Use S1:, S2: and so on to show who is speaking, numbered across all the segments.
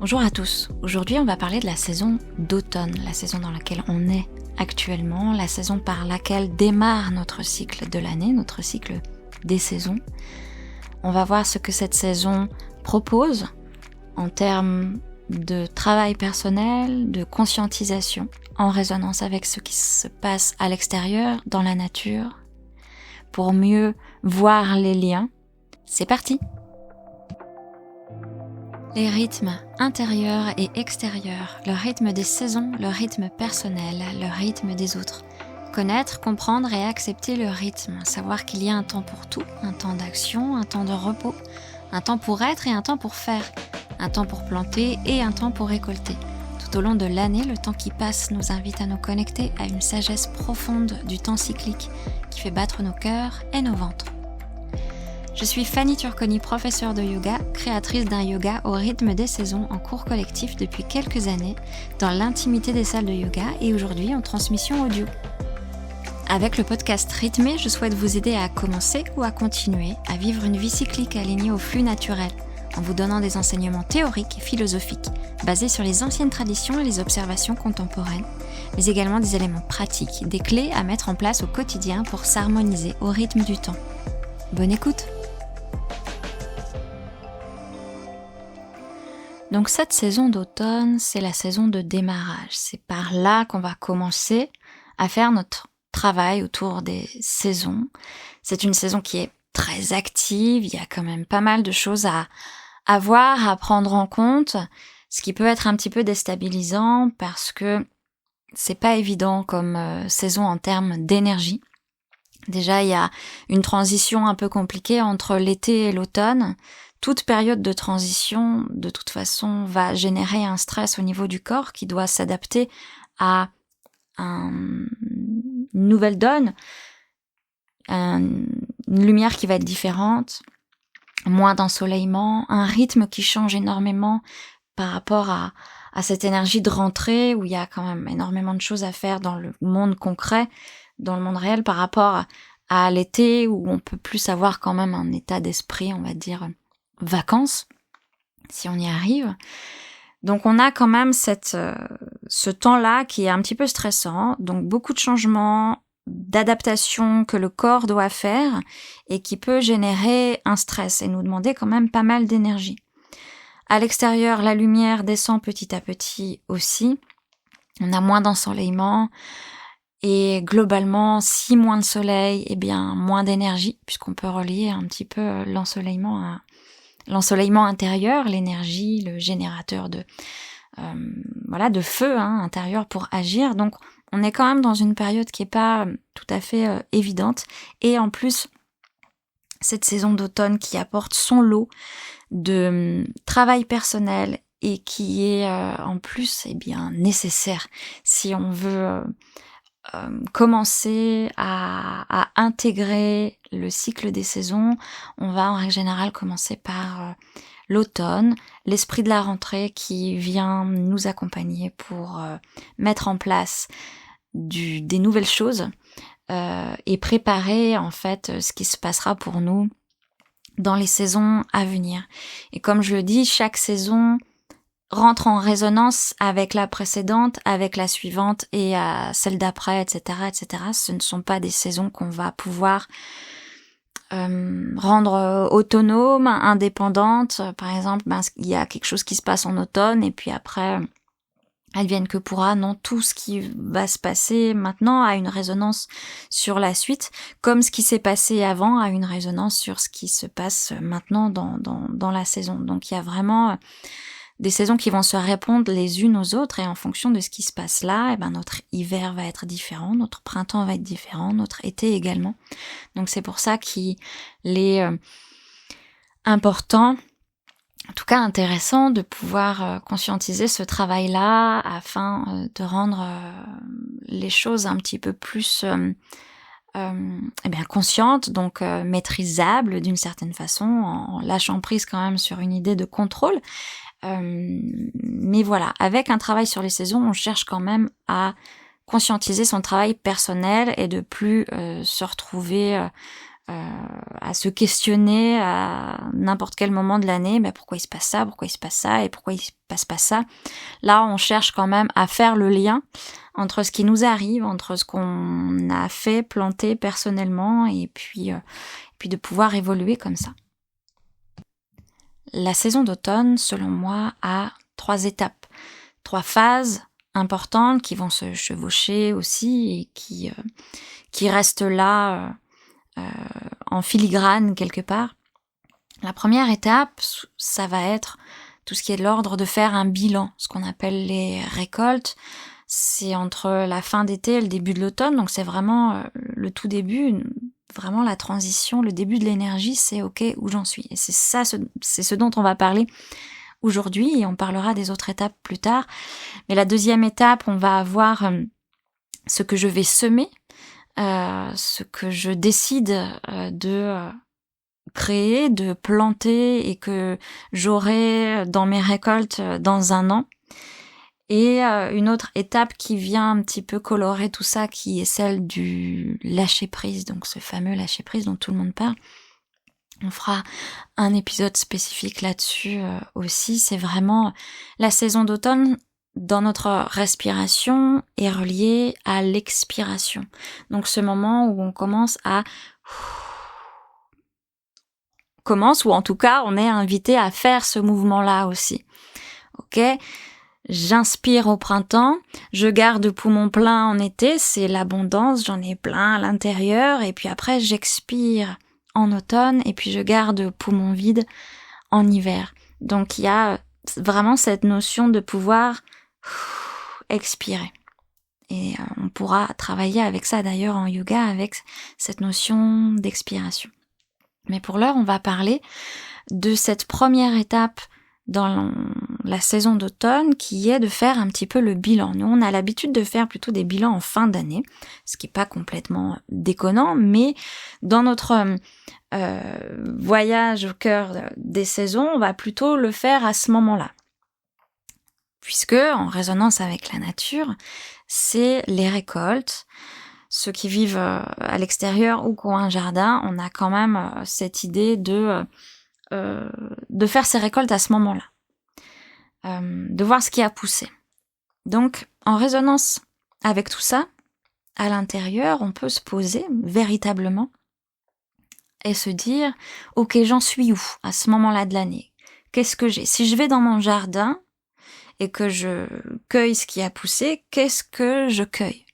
S1: Bonjour à tous, aujourd'hui on va parler de la saison d'automne, la saison dans laquelle on est actuellement, la saison par laquelle démarre notre cycle de l'année, notre cycle des saisons. On va voir ce que cette saison propose en termes de travail personnel, de conscientisation, en résonance avec ce qui se passe à l'extérieur, dans la nature, pour mieux voir les liens. C'est parti! Les rythmes intérieurs et extérieurs, le rythme des saisons, le rythme personnel, le rythme des autres. Connaître, comprendre et accepter le rythme, savoir qu'il y a un temps pour tout, un temps d'action, un temps de repos, un temps pour être et un temps pour faire, un temps pour planter et un temps pour récolter. Tout au long de l'année, le temps qui passe nous invite à nous connecter à une sagesse profonde du temps cyclique qui fait battre nos cœurs et nos ventres. Je suis Fanny Turconi, professeure de yoga, créatrice d'un yoga au rythme des saisons en cours collectif depuis quelques années, dans l'intimité des salles de yoga et aujourd'hui en transmission audio. Avec le podcast Rythmé, je souhaite vous aider à commencer ou à continuer à vivre une vie cyclique alignée au flux naturel, en vous donnant des enseignements théoriques et philosophiques, basés sur les anciennes traditions et les observations contemporaines, mais également des éléments pratiques, des clés à mettre en place au quotidien pour s'harmoniser au rythme du temps. Bonne écoute! Donc cette saison d'automne, c'est la saison de démarrage. C'est par là qu'on va commencer à faire notre travail autour des saisons. C'est une saison qui est très active, il y a quand même pas mal de choses à voir, à prendre en compte, ce qui peut être un petit peu déstabilisant parce que c'est pas évident comme saison en termes d'énergie. Déjà, il y a une transition un peu compliquée entre l'été et l'automne. Toute période de transition, de toute façon, va générer un stress au niveau du corps qui doit s'adapter à une nouvelle donne, une lumière qui va être différente, moins d'ensoleillement, un rythme qui change énormément par rapport à cette énergie de rentrée où il y a quand même énormément de choses à faire dans le monde concret, dans le monde réel par rapport à l'été où on peut plus avoir quand même un état d'esprit, on va dire, vacances, si on y arrive. Donc on a quand même ce temps-là qui est un petit peu stressant, donc beaucoup de changements, d'adaptations que le corps doit faire et qui peut générer un stress et nous demander quand même pas mal d'énergie. À l'extérieur, la lumière descend petit à petit aussi, on a moins d'ensoleillement et globalement, si moins de soleil, eh bien moins d'énergie, puisqu'on peut relier un petit peu l'ensoleillement intérieur, l'énergie, le générateur de feu intérieur pour agir. Donc on est quand même dans une période qui est pas tout à fait évidente. Et en plus, cette saison d'automne qui apporte son lot de travail personnel et qui est en plus nécessaire si on veut commencer à intégrer le cycle des saisons. On va en règle générale commencer par l'automne, l'esprit de la rentrée qui vient nous accompagner pour mettre en place des nouvelles choses et préparer en fait ce qui se passera pour nous dans les saisons à venir. Et comme je le dis, chaque saison rentre en résonance avec la précédente, avec la suivante et celle d'après, etc., etc. Ce ne sont pas des saisons qu'on va pouvoir rendre autonomes, indépendantes. Par exemple, il y a quelque chose qui se passe en automne et puis après, advienne que pourra. Non, tout ce qui va se passer maintenant a une résonance sur la suite, comme ce qui s'est passé avant a une résonance sur ce qui se passe maintenant dans la saison. Donc il y a vraiment des saisons qui vont se répondre les unes aux autres et en fonction de ce qui se passe là, notre hiver va être différent, notre printemps va être différent, notre été également. Donc c'est pour ça qu'il est important, en tout cas intéressant, de pouvoir conscientiser ce travail-là afin de rendre les choses un petit peu plus conscientes, donc maîtrisables d'une certaine façon, en lâchant prise quand même sur une idée de contrôle. Mais voilà, avec un travail sur les saisons, on cherche quand même à conscientiser son travail personnel et de plus se retrouver à se questionner à n'importe quel moment de l'année, pourquoi il se passe ça, et pourquoi il se passe pas ça. Là, on cherche quand même à faire le lien entre ce qui nous arrive, entre ce qu'on a fait, planté personnellement, et puis de pouvoir évoluer comme ça. La saison d'automne, selon moi, a 3 étapes, 3 phases importantes qui vont se chevaucher aussi et qui restent là en filigrane quelque part. La première étape, ça va être tout ce qui est de l'ordre de faire un bilan, ce qu'on appelle les récoltes. C'est entre la fin d'été et le début de l'automne, donc c'est vraiment le tout début, vraiment la transition, le début de l'énergie, c'est ok, où j'en suis. Et c'est ça, c'est ce dont on va parler aujourd'hui, et on parlera des autres étapes plus tard. Mais la deuxième étape, on va avoir ce que je vais semer, ce que je décide de créer, de planter et que j'aurai dans mes récoltes dans un an. Et une autre étape qui vient un petit peu colorer tout ça, qui est celle du lâcher-prise, donc ce fameux lâcher-prise dont tout le monde parle. On fera un épisode spécifique là-dessus aussi. C'est vraiment la saison d'automne dans notre respiration est reliée à l'expiration. Donc ce moment où on commence ou en tout cas on est invité à faire ce mouvement-là aussi. Ok ? J'inspire au printemps, je garde poumon plein en été, c'est l'abondance, j'en ai plein à l'intérieur, et puis après j'expire en automne, et puis je garde poumon vide en hiver. Donc il y a vraiment cette notion de pouvoir expirer. Et on pourra travailler avec ça d'ailleurs en yoga, avec cette notion d'expiration. Mais pour l'heure, on va parler de cette première étape dans la saison d'automne, qui est de faire un petit peu le bilan. Nous, on a l'habitude de faire plutôt des bilans en fin d'année, ce qui est pas complètement déconnant, mais dans notre voyage au cœur des saisons, on va plutôt le faire à ce moment-là. Puisque, en résonance avec la nature, c'est les récoltes. Ceux qui vivent à l'extérieur ou qui ont un jardin, on a quand même cette idée de faire ces récoltes à ce moment-là, de voir ce qui a poussé. Donc, en résonance avec tout ça, à l'intérieur, on peut se poser véritablement et se dire, ok, j'en suis où à ce moment-là de l'année ? Qu'est-ce que j'ai ? Si je vais dans mon jardin et que je cueille ce qui a poussé, qu'est-ce que je cueille ?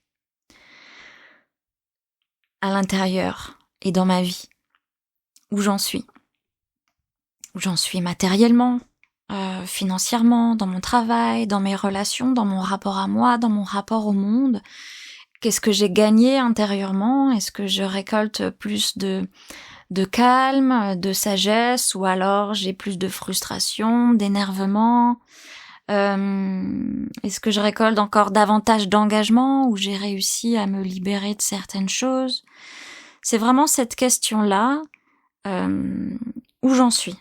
S1: À l'intérieur et dans ma vie, où j'en suis ? Où j'en suis matériellement, financièrement, dans mon travail, dans mes relations, dans mon rapport à moi, dans mon rapport au monde. Qu'est-ce que j'ai gagné intérieurement ? Est-ce que je récolte plus de calme, de sagesse, ou alors j'ai plus de frustration, d'énervement ? Est-ce que je récolte encore davantage d'engagement, où j'ai réussi à me libérer de certaines choses ? C'est vraiment cette question-là, où j'en suis.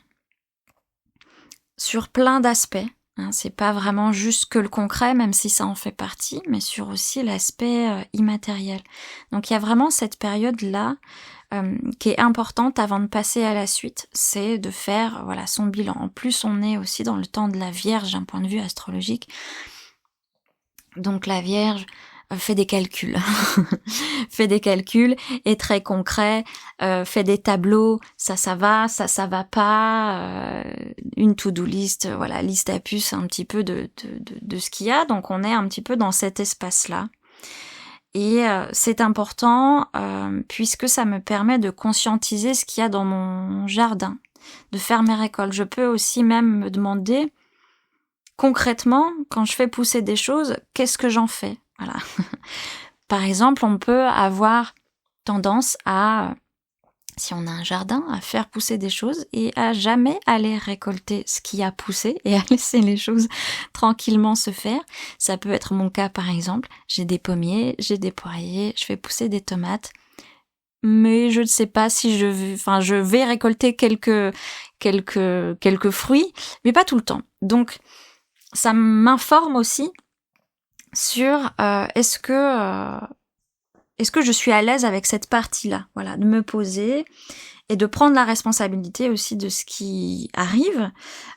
S1: Sur plein d'aspects. C'est pas vraiment juste que le concret, même si ça en fait partie, mais sur aussi l'aspect immatériel. Donc il y a vraiment cette période-là qui est importante avant de passer à la suite, c'est de faire son bilan. En plus, on est aussi dans le temps de la Vierge d'un point de vue astrologique. Donc la Vierge fait des calculs, est très concret, fait des tableaux, ça va pas, une to-do list, liste à puce un petit peu de ce qu'il y a. Donc on est un petit peu dans cet espace-là. Et c'est important puisque ça me permet de conscientiser ce qu'il y a dans mon jardin, de faire mes récoltes. Je peux aussi même me demander concrètement, quand je fais pousser des choses, qu'est-ce que j'en fais ? Voilà. Par exemple, on peut avoir tendance à, si on a un jardin, à faire pousser des choses et à jamais aller récolter ce qui a poussé et à laisser les choses tranquillement se faire. Ça peut être mon cas par exemple. J'ai des pommiers, j'ai des poiriers, je fais pousser des tomates. Mais je ne sais pas si je vais récolter quelques fruits, mais pas tout le temps. Donc, ça m'informe aussi sur est-ce que est-ce que je suis à l'aise avec cette partie-là? Voilà, de me poser et de prendre la responsabilité aussi de ce qui arrive,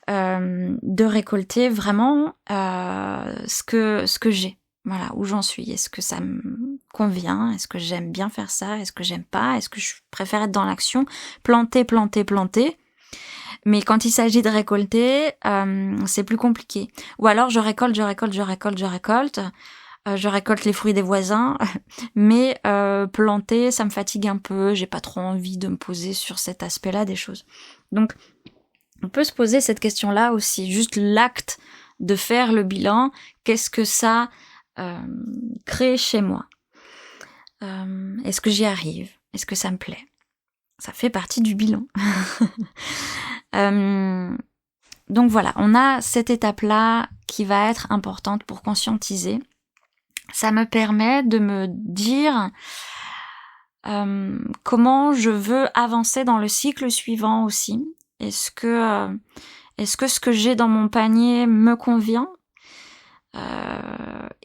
S1: de récolter vraiment ce que j'ai. Voilà, où j'en suis. Est-ce que ça me convient? Est-ce que j'aime bien faire ça? Est-ce que j'aime pas? Est-ce que je préfère être dans l'action? Planter. Mais quand il s'agit de récolter, c'est plus compliqué. Ou alors je récolte. Je récolte les fruits des voisins, mais planter, ça me fatigue un peu. J'ai pas trop envie de me poser sur cet aspect-là des choses. Donc, on peut se poser cette question-là aussi. Juste l'acte de faire le bilan, qu'est-ce que ça crée chez moi? Est-ce que j'y arrive? Est-ce que ça me plaît? Ça fait partie du bilan. Donc voilà, on a cette étape-là qui va être importante pour conscientiser. Ça me permet de me dire comment je veux avancer dans le cycle suivant aussi. Est-ce que ce que j'ai dans mon panier me convient?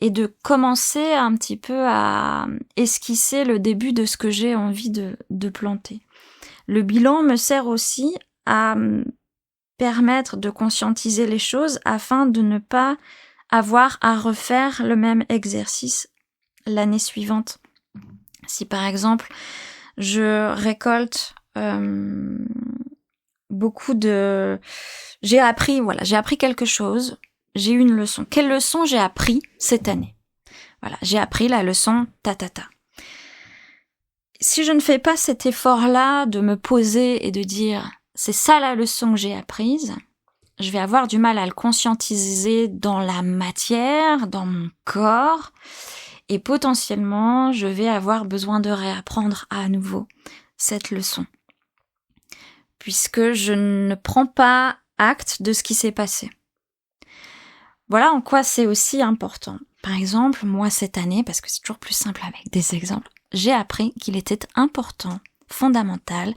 S1: Et de commencer un petit peu à esquisser le début de ce que j'ai envie de planter. Le bilan me sert aussi à permettre de conscientiser les choses afin de ne pas avoir à refaire le même exercice l'année suivante. Si par exemple je récolte j'ai appris quelque chose, j'ai eu une leçon. Quelle leçon j'ai appris cette année? Voilà, j'ai appris la leçon ta. Si je ne fais pas cet effort-là de me poser et de dire c'est ça la leçon que j'ai apprise, je vais avoir du mal à le conscientiser dans la matière, dans mon corps, et potentiellement je vais avoir besoin de réapprendre à nouveau cette leçon. Puisque je ne prends pas acte de ce qui s'est passé. Voilà en quoi c'est aussi important. Par exemple, moi cette année, parce que c'est toujours plus simple avec des exemples, j'ai appris qu'il était important, fondamental,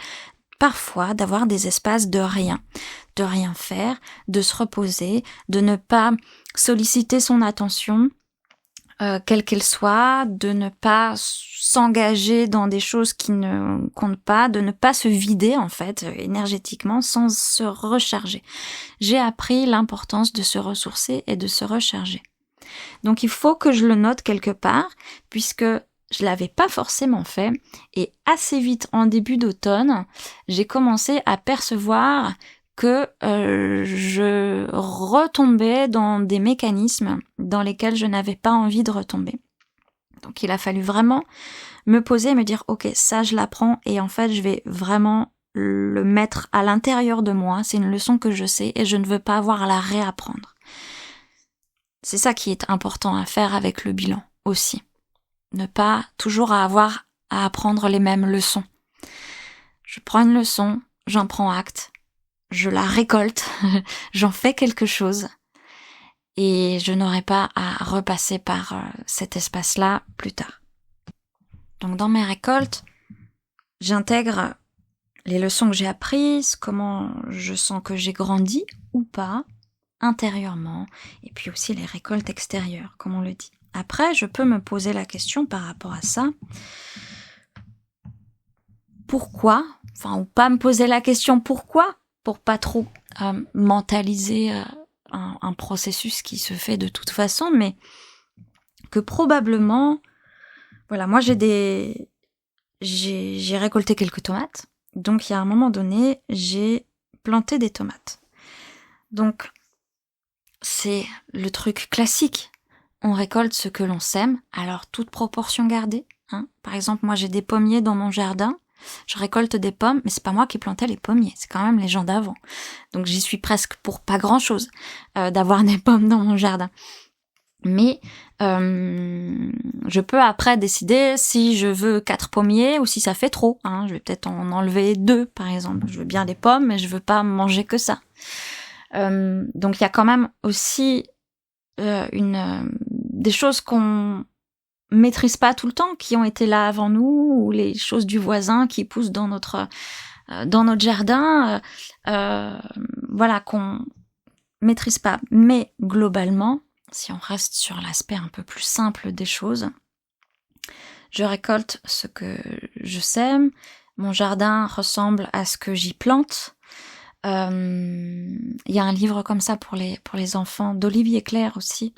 S1: parfois d'avoir des espaces de rien faire, de se reposer, de ne pas solliciter son attention, quelle qu'elle soit, de ne pas s'engager dans des choses qui ne comptent pas, de ne pas se vider en fait énergétiquement sans se recharger. J'ai appris l'importance de se ressourcer et de se recharger. Donc il faut que je le note quelque part puisque je l'avais pas forcément fait et assez vite en début d'automne, j'ai commencé à percevoir que je retombais dans des mécanismes dans lesquels je n'avais pas envie de retomber. Donc il a fallu vraiment me poser et me dire ok, ça je l'apprends et en fait je vais vraiment le mettre à l'intérieur de moi, c'est une leçon que je sais et je ne veux pas avoir à la réapprendre. C'est ça qui est important à faire avec le bilan aussi. Ne pas toujours avoir à apprendre les mêmes leçons. Je prends une leçon, j'en prends acte, je la récolte, j'en fais quelque chose et je n'aurai pas à repasser par cet espace-là plus tard. Donc dans mes récoltes, j'intègre les leçons que j'ai apprises, comment je sens que j'ai grandi ou pas intérieurement, et puis aussi les récoltes extérieures, comme on le dit. Après, je peux me poser la question par rapport à ça. Pourquoi? Ou pas me poser la question pourquoi, pour pas trop mentaliser un processus qui se fait de toute façon, mais que probablement, voilà, moi j'ai récolté quelques tomates, donc il y a un moment donné, j'ai planté des tomates. Donc, c'est le truc classique. On récolte ce que l'on sème, alors toute proportion gardée. Par exemple, moi j'ai des pommiers dans mon jardin, je récolte des pommes, mais c'est pas moi qui plantais les pommiers, c'est quand même les gens d'avant. Donc j'y suis presque pour pas grand-chose d'avoir des pommes dans mon jardin. Mais je peux après décider si je veux 4 pommiers ou si ça fait trop. Je vais peut-être en enlever 2 par exemple. Je veux bien des pommes, mais je veux pas manger que ça. Donc il y a quand même aussi des choses qu'on maîtrise pas tout le temps, qui ont été là avant nous, ou les choses du voisin qui poussent dans notre jardin, voilà, qu'on maîtrise pas. Mais globalement, si on reste sur l'aspect un peu plus simple des choses, je récolte ce que je sème. Mon jardin ressemble à ce que j'y plante. Il y a un livre comme ça pour les enfants d'Olivier Clerc aussi,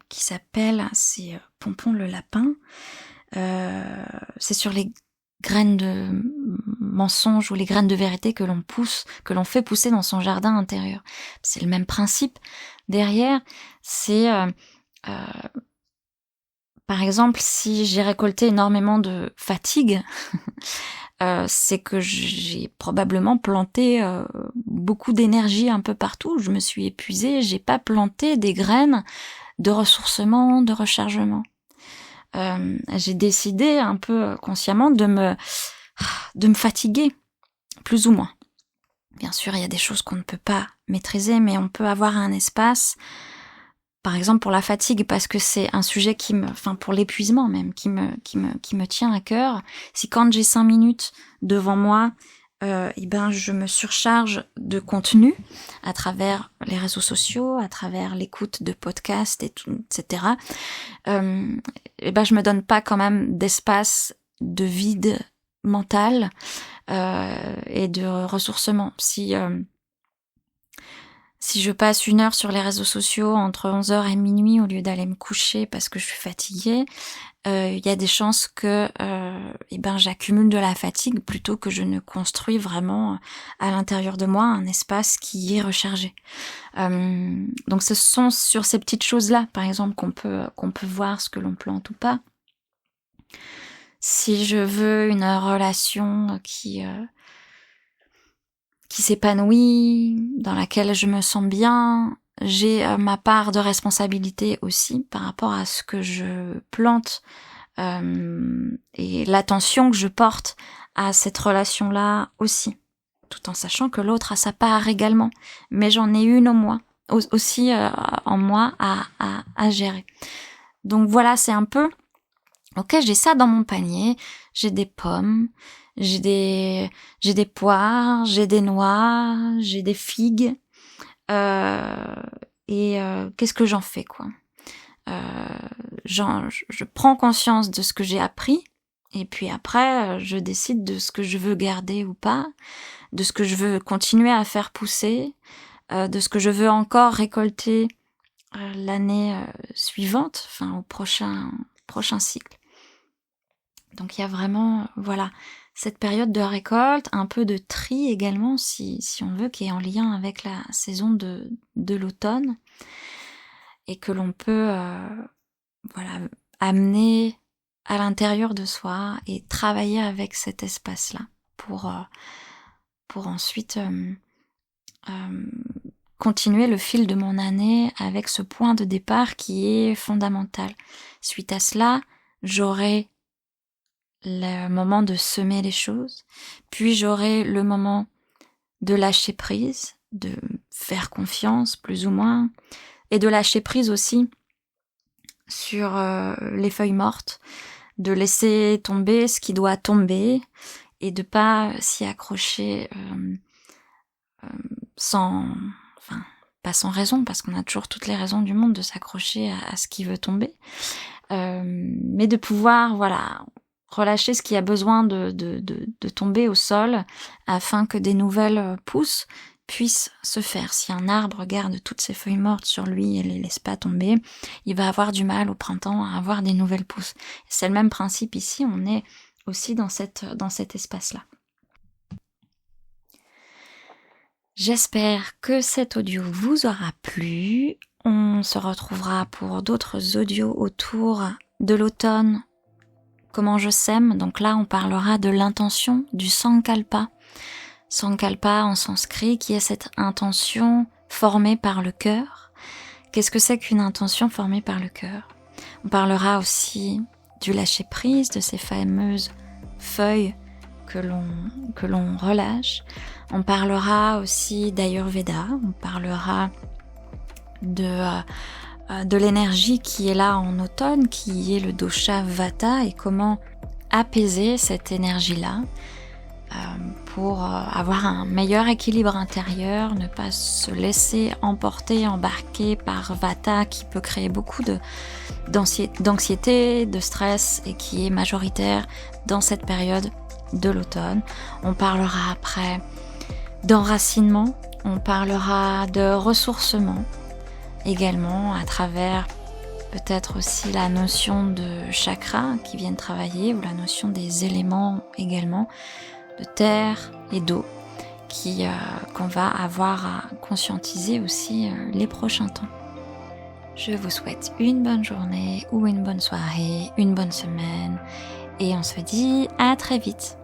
S1: qui s'appelle, c'est Pompon le lapin. C'est sur les graines de mensonge ou les graines de vérité que l'on fait pousser dans son jardin intérieur. C'est le même principe. Derrière, c'est par exemple, si j'ai récolté énormément de fatigue, c'est que j'ai probablement planté beaucoup d'énergie un peu partout. Je me suis épuisée, j'ai pas planté des graines de ressourcement, de rechargement. J'ai décidé un peu consciemment de me fatiguer, plus ou moins. Bien sûr, il y a des choses qu'on ne peut pas maîtriser, mais on peut avoir un espace, par exemple pour la fatigue, parce que c'est un sujet pour l'épuisement même, qui me tient à cœur. Si quand j'ai 5 minutes devant moi, je me surcharge de contenu à travers les réseaux sociaux, à travers l'écoute de podcasts et tout, etc. Je me donne pas quand même d'espace de vide mental et de ressourcement. Si je passe 1 heure sur les réseaux sociaux entre 11h et minuit au lieu d'aller me coucher parce que je suis fatiguée, il y a des chances que j'accumule de la fatigue plutôt que je ne construis vraiment à l'intérieur de moi un espace qui est rechargé. Donc ce sont sur ces petites choses-là, par exemple, qu'on peut voir ce que l'on plante ou pas. Si je veux une relation qui s'épanouit, dans laquelle je me sens bien, j'ai ma part de responsabilité aussi par rapport à ce que je plante et l'attention que je porte à cette relation-là aussi, tout en sachant que l'autre a sa part également, mais j'en ai une aussi en moi à gérer. Donc voilà, c'est un peu, ok, j'ai ça dans mon panier, j'ai des pommes, j'ai des poires, j'ai des noix, j'ai des figues, qu'est-ce que j'en fais, quoi? Je prends conscience de ce que j'ai appris, et puis après, je décide de ce que je veux garder ou pas, de ce que je veux continuer à faire pousser, de ce que je veux encore récolter l'année suivante, au prochain cycle. Donc il y a vraiment, cette période de récolte, un peu de tri également, si on veut, qui est en lien avec la saison de l'automne, et que l'on peut amener à l'intérieur de soi et travailler avec cet espace-là pour ensuite continuer le fil de mon année avec ce point de départ qui est fondamental. Suite à cela, j'aurai le moment de semer les choses, puis j'aurai le moment de lâcher prise, de faire confiance plus ou moins, et de lâcher prise aussi sur les feuilles mortes, de laisser tomber ce qui doit tomber et de pas s'y accrocher pas sans raison, parce qu'on a toujours toutes les raisons du monde de s'accrocher à ce qui veut tomber, mais de pouvoir relâcher ce qui a besoin de tomber au sol afin que des nouvelles pousses puissent se faire. Si un arbre garde toutes ses feuilles mortes sur lui et les laisse pas tomber, il va avoir du mal au printemps à avoir des nouvelles pousses. C'est le même principe ici, on est aussi dans cet espace-là. J'espère que cet audio vous aura plu. On se retrouvera pour d'autres audios autour de l'automne. Comment je sème, donc là on parlera de l'intention du Sankalpa. Sankalpa en sanskrit qui est cette intention formée par le cœur. Qu'est-ce que c'est qu'une intention formée par le cœur? On parlera aussi du lâcher prise, de ces fameuses feuilles que l'on relâche. On parlera aussi d'Ayurveda, on parlera de l'énergie qui est là en automne, qui est le dosha Vata, et comment apaiser cette énergie-là pour avoir un meilleur équilibre intérieur, ne pas se laisser embarquer par Vata qui peut créer beaucoup d'anxiété, de stress et qui est majoritaire dans cette période de l'automne. On parlera après d'enracinement, on parlera de ressourcement également à travers peut-être aussi la notion de chakra qui viennent travailler ou la notion des éléments également de terre et d'eau qu'on va avoir à conscientiser aussi les prochains temps. Je vous souhaite une bonne journée ou une bonne soirée, une bonne semaine et on se dit à très vite.